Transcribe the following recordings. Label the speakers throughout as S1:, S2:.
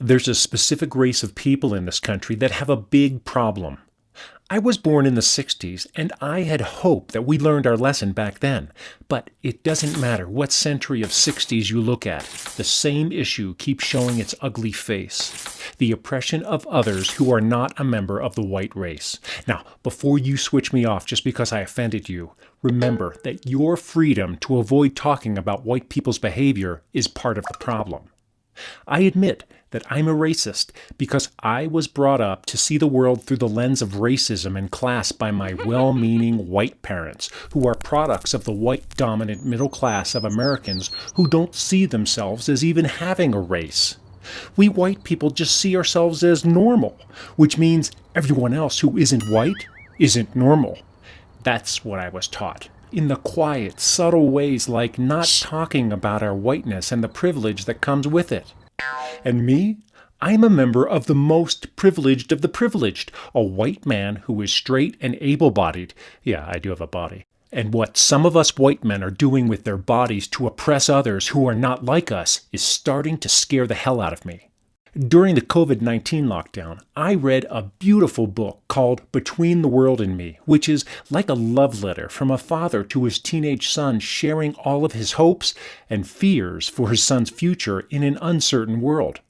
S1: There's a specific race of people in this country that have a big problem. I was born in the 60s, and I had hoped that we learned our lesson back then. But it doesn't matter what century of 60s you look at, the same issue keeps showing its ugly face. The oppression of others who are not a member of the white race. Now, before you switch me off just because I offended you, remember that your freedom to avoid talking about white people's behavior is part of the problem. I admit that I'm a racist because I was brought up to see the world through the lens of racism and class by my well-meaning white parents, who are products of the white-dominant middle class of Americans who don't see themselves as even having a race. We white people just see ourselves as normal, which means everyone else who isn't white isn't normal. That's what I was taught. In the quiet, subtle ways like not talking about our whiteness and the privilege that comes with it. And me? I'm a member of the most privileged of the privileged, a white man who is straight and able-bodied. Yeah, I do have a body. And what some of us white men are doing with their bodies to oppress others who are not like us is starting to scare the hell out of me. During the COVID-19 lockdown, I read a beautiful book called Between the World and Me, which is like a love letter from a father to his teenage son sharing all of his hopes and fears for his son's future in an uncertain world.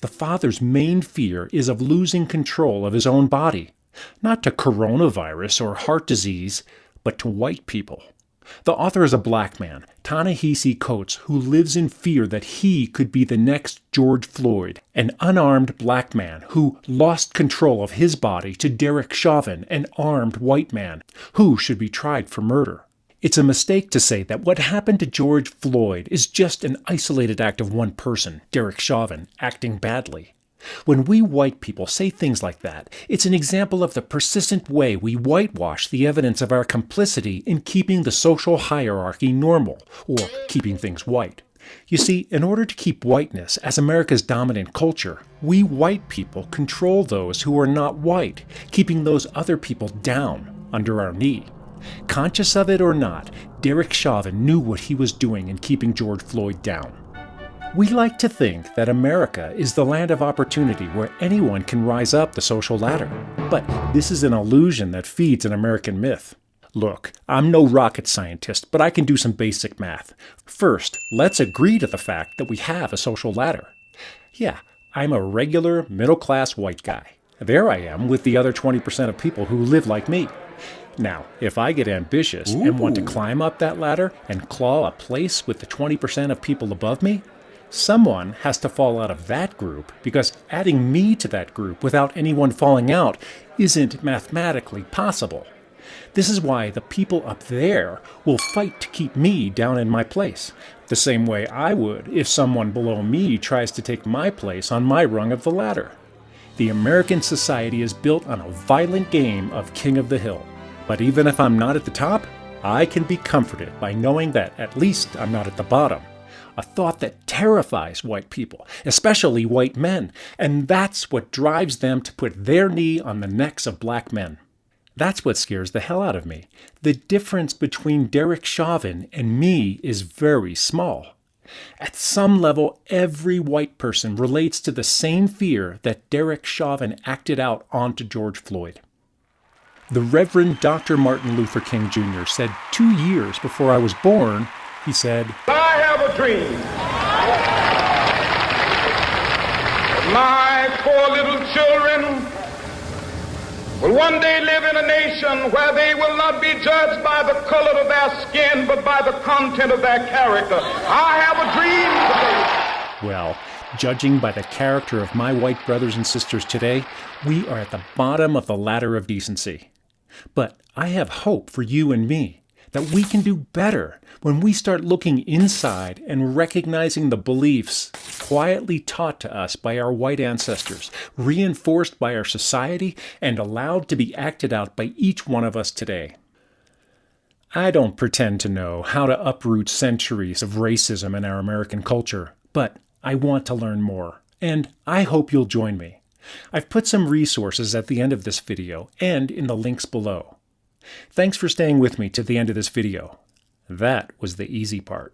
S1: The father's main fear is of losing control of his own body, not to coronavirus or heart disease, but to white people. The author is a black man, Ta-Nehisi Coates, who lives in fear that he could be the next George Floyd, an unarmed black man who lost control of his body to Darius Tarver, an armed white man, who should be tried for murder. It's a mistake to say that what happened to George Floyd is just an isolated act of one person, Darius Tarver, acting badly. When we white people say things like that, it's an example of the persistent way we whitewash the evidence of our complicity in keeping the social hierarchy normal, or keeping things white. You see, in order to keep whiteness as America's dominant culture, we white people control those who are not white, keeping those other people down, under our knee. Conscious of it or not, Darius Tarver knew what he was doing in keeping George Floyd down. We like to think that America is the land of opportunity where anyone can rise up the social ladder. But this is an illusion that feeds an American myth. Look, I'm no rocket scientist, but I can do some basic math. First, let's agree to the fact that we have a social ladder. Yeah, I'm a regular, middle-class white guy. There I am with the other 20% of people who live like me. Now, if I get ambitious and want to climb up that ladder and claw a place with the 20% of people above me, someone has to fall out of that group, because adding me to that group without anyone falling out isn't mathematically possible. This is why the people up there will fight to keep me down in my place, the same way I would if someone below me tries to take my place on my rung of the ladder. The American society is built on a violent game of king of the hill. But even if I'm not at the top, I can be comforted by knowing that at least I'm not at the bottom. A thought that terrifies white people, especially white men, and that's what drives them to put their knee on the necks of black men. That's what scares the hell out of me. The difference between Darius Tarver and me is very small. At some level, every white person relates to the same fear that Darius Tarver acted out onto George Floyd. The Reverend Dr. Martin Luther King Jr. said 2 years before I was born, he said,
S2: "I have a dream. My poor little children will one day live in a nation where they will not be judged by the color of their skin, but by the content of their character. I have a dream today."
S1: Well, judging by the character of my white brothers and sisters today, we are at the bottom of the ladder of decency. But I have hope for you and me, that we can do better when we start looking inside and recognizing the beliefs quietly taught to us by our white ancestors, reinforced by our society, and allowed to be acted out by each one of us today. I don't pretend to know how to uproot centuries of racism in our American culture, but I want to learn more, and I hope you'll join me. I've put some resources at the end of this video and in the links below. Thanks for staying with me to the end of this video. That was the easy part.